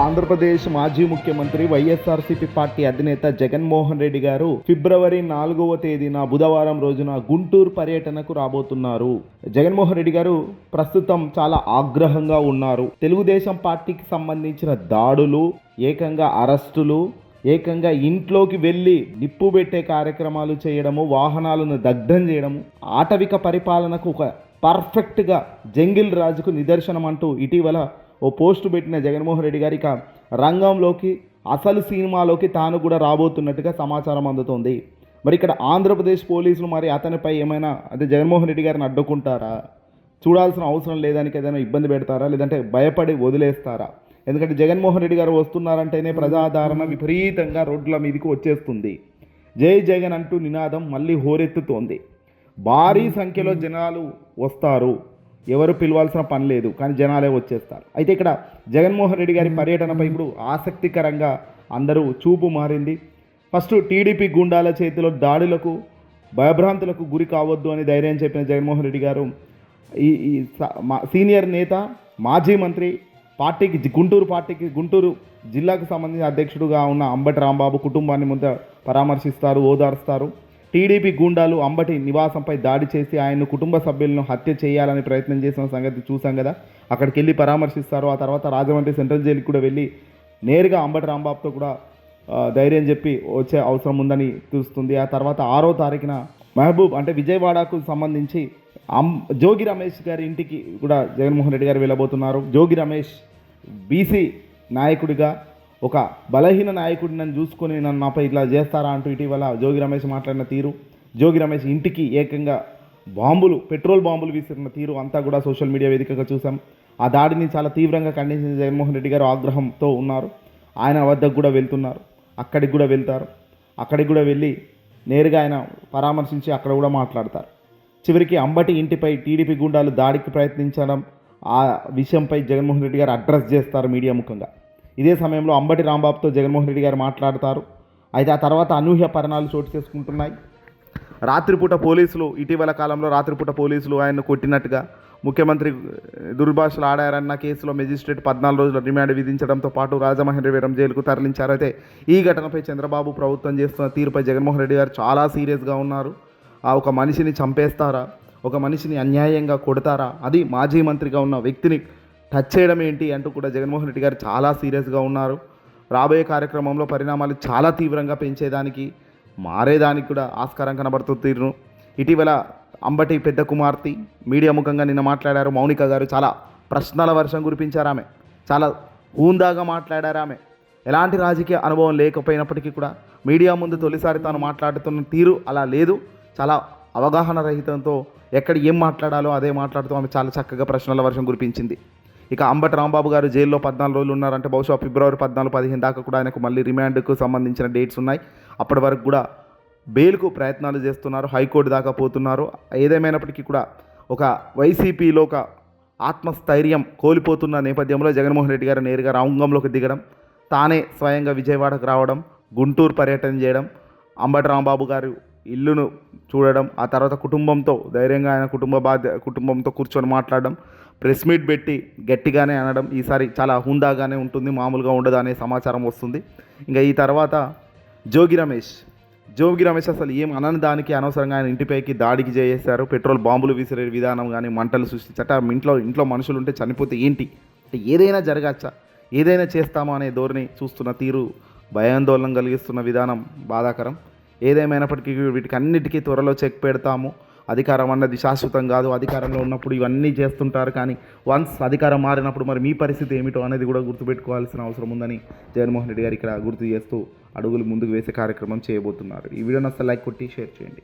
ఆంధ్రప్రదేశ్ మాజీ ముఖ్యమంత్రి వైఎస్ఆర్సీపీ పార్టీ అధినేత జగన్మోహన్ రెడ్డి గారు ఫిబ్రవరి 4వ తేదీన బుధవారం రోజున గుంటూరు పర్యటనకు రాబోతున్నారు. జగన్మోహన్ రెడ్డి గారు ప్రస్తుతం చాలా ఆగ్రహంగా ఉన్నారు. తెలుగుదేశం పార్టీకి సంబంధించిన దాడులు, ఏకంగా అరెస్టులు, ఏకంగా ఇంట్లోకి వెళ్ళి నిప్పు పెట్టే కార్యక్రమాలు చేయడము, వాహనాలను దగ్ధం చేయడము, ఆటవిక పరిపాలనకు ఒక పర్ఫెక్ట్గా జంగిల్ రాజుకు నిదర్శనం అంటూ ఇటీవల ఓ పోస్టు పెట్టిన జగన్మోహన్ రెడ్డి గారు ఇక రంగంలోకి, అసలు సినిమాలోకి తాను కూడా రాబోతున్నట్టుగా సమాచారం అందుతోంది. మరి ఇక్కడ ఆంధ్రప్రదేశ్ పోలీసులు మరి అతనిపై ఏమైనా అంటే జగన్మోహన్ రెడ్డి గారిని అడ్డుకుంటారా, చూడాల్సిన అవసరం లేదానికి ఏదైనా ఇబ్బంది పెడతారా, లేదంటే భయపడి వదిలేస్తారా? ఎందుకంటే జగన్మోహన్ రెడ్డి గారు వస్తున్నారంటేనే ప్రజాదరణ విపరీతంగా రోడ్ల మీదకి వచ్చేస్తుంది. జై జగన్ అంటూ నినాదం మళ్ళీ హోరెత్తుతోంది. భారీ సంఖ్యలో జనాలు వస్తారు, ఎవరు పిలవాల్సిన పని లేదు, కానీ జనాలే వచ్చేస్తారు. అయితే ఇక్కడ జగన్మోహన్ రెడ్డి గారి పర్యటనపై ఇప్పుడు ఆసక్తికరంగా అందరూ చూపు మారింది. ఫస్ట్ టీడీపీ గుండాల చేతిలో దాడులకు, భయభ్రాంతులకు గురి కావద్దు అని ధైర్యం చెప్పిన జగన్మోహన్ రెడ్డి గారు ఈ సీనియర్ నేత, మాజీ మంత్రి, గుంటూరు జిల్లాకు సంబంధించిన అధ్యక్షుడుగా ఉన్న అంబటి రాంబాబు కుటుంబాన్ని ముందు పరామర్శిస్తారు, ఓదారుస్తారు. టీడీపీ గూండాలు అంబటి నివాసంపై దాడి చేసి ఆయన కుటుంబ సభ్యులను హత్య చేయాలని ప్రయత్నం చేసిన సంగతి చూసాం కదా. అక్కడికి వెళ్ళి పరామర్శిస్తారు. ఆ తర్వాత రాజమండ్రి సెంట్రల్ జైలుకి కూడా వెళ్ళి నేరుగా అంబటి రాంబాబుతో కూడా ధైర్యం చెప్పి వచ్చే అవసరం ఉందని తెలుస్తుంది. ఆ తర్వాత 6వ తారీఖున మహబూబ్ అంటే విజయవాడకు సంబంధించి జోగి రమేష్ గారి ఇంటికి కూడా జగన్మోహన్ రెడ్డి గారు వెళ్ళబోతున్నారు. జోగి రమేష్ బీసీ నాయకుడిగా, ఒక బలహీన నాయకుడిని నన్ను చూసుకొని నన్ను నాపై ఇట్లా చేస్తారా అంటూ ఇటీవల జోగి రమేష్ మాట్లాడిన తీరు, జోగి రమేష్ ఇంటికి ఏకంగా పెట్రోల్ బాంబులు విసిరిన తీరు అంతా కూడా సోషల్ మీడియా వేదికగా చూసాం. ఆ దాడిని చాలా తీవ్రంగా ఖండించిన జగన్మోహన్ రెడ్డి గారు ఆగ్రహంతో ఉన్నారు. ఆయన వద్దకు కూడా వెళ్తున్నారు, అక్కడికి కూడా వెళ్తారు. అక్కడికి కూడా వెళ్ళి నేరుగా ఆయన పరామర్శించి అక్కడ కూడా మాట్లాడతారు. చివరికి అంబటి ఇంటిపై టీడీపీ గుండాలు దాడికి ప్రయత్నించడం, ఆ విషయంపై జగన్మోహన్ రెడ్డి గారు అడ్రస్ చేస్తారు మీడియా ముఖంగా. ఇదే సమయంలో అంబటి రాంబాబుతో జగన్మోహన్ రెడ్డి గారు మాట్లాడతారు. అయితే ఆ తర్వాత అనూహ్య పరిణామాలు చోటు చేసుకుంటున్నాయి. ఇటీవల కాలంలో రాత్రిపూట పోలీసులు ఆయన్ను కొట్టినట్టుగా, ముఖ్యమంత్రి దుర్భాషలు ఆడారన్న కేసులో మెజిస్ట్రేట్ 14 రోజుల రిమాండ్ విధించడంతో పాటు రాజమహేంద్రవరం జైలుకు తరలించారు. అయితే ఈ ఘటనపై చంద్రబాబు ప్రభుత్వం చేస్తున్న తీరుపై జగన్మోహన్ రెడ్డి గారు చాలా సీరియస్గా ఉన్నారు. ఒక మనిషిని చంపేస్తారా, ఒక మనిషిని అన్యాయంగా కొడతారా, అది మాజీ మంత్రిగా ఉన్న వ్యక్తిని టచ్ చేయడం ఏంటి అంటూ కూడా జగన్మోహన్ రెడ్డి గారు చాలా సీరియస్గా ఉన్నారు. రాబోయే కార్యక్రమంలో పరిణామాలు చాలా తీవ్రంగా పెంచేదానికి, మారేదానికి కూడా ఆస్కారం కనబడుతుంది. ఇటీవల అంబటి పెద్ద కుమార్తె మీడియా ముఖంగా నిన్న మాట్లాడారు. మౌనిక గారు చాలా ప్రశ్నల వర్షం కురిపించారు. ఆమె చాలా హూందాగా మాట్లాడారు. ఆమె ఎలాంటి రాజకీయ అనుభవం లేకపోయినప్పటికీ కూడా మీడియా ముందు తొలిసారి తాను మాట్లాడుతున్న తీరు అలా లేదు. చాలా అవగాహన రహితంతో ఎక్కడ ఏం మాట్లాడాలో అదే మాట్లాడుతూ ఆమె చాలా చక్కగా ప్రశ్నల వర్షం కురిపించింది. ఇక అంబటి రాంబాబు గారు జైల్లో 14 రోజులు ఉన్నారంటే బహుశా ఫిబ్రవరి 14, 15 దాకా కూడా ఆయనకు మళ్ళీ రిమాండ్కు సంబంధించిన డేట్స్ ఉన్నాయి. అప్పటి వరకు కూడా బెయిల్కు ప్రయత్నాలు చేస్తున్నారు, హైకోర్టు దాకా పోతున్నారు. ఏదేమైనప్పటికీ కూడా ఒక వైసీపీలో ఒక ఆత్మస్థైర్యం కోల్పోతున్న నేపథ్యంలో జగన్మోహన్ రెడ్డి గారు నేరుగా రంగంలోకి దిగడం, తానే స్వయంగా విజయవాడకు రావడం, గుంటూరు పర్యటన చేయడం, అంబటి రాంబాబు గారు ఇల్లును చూడడం, ఆ తర్వాత కుటుంబంతో ధైర్యంగా ఆయన కుటుంబంతో కూర్చొని మాట్లాడడం, ప్రెస్ మీట్ పెట్టి గట్టిగానే అనడం, ఈసారి చాలా హుందాగానే ఉంటుంది, మామూలుగా ఉండదు అనే సమాచారం వస్తుంది. ఇంకా ఈ తర్వాత జోగి రమేష్ అసలు ఏం అనని దానికి అనవసరంగా ఆయన ఇంటిపైకి దాడికి చేసేశారు. పెట్రోల్ బాంబులు విసిరే విధానం కానీ, మంటలు సృష్టించట, ఇంట్లో మనుషులు ఉంటే చనిపోతే ఏంటి అంటే ఏదైనా జరగచ్చా, ఏదైనా చేస్తామా అనే ధోరణి చూస్తున్న తీరు భయాందోళన కలిగిస్తున్న విధానం బాధాకరం. ఏదేమైనప్పటికీ వీటికి అన్నిటికీ త్వరలో చెక్ పెడతాము. అధికారం అన్నది శాశ్వతం కాదు. అధికారంలో ఉన్నప్పుడు ఇవన్నీ చేస్తుంటారు, కానీ వన్స్ అధికారం మారినప్పుడు మరి మీ పరిస్థితి ఏమిటో అనేది కూడా గుర్తుపెట్టుకోవాల్సిన అవసరం ఉందని జగన్మోహన్ రెడ్డి గారు ఇక్కడ గుర్తు చేస్తూ అడుగులు ముందుకు వేసే కార్యక్రమం చేయబోతున్నారు. ఈ వీడియోని అసలు లైక్ కొట్టి షేర్ చేయండి.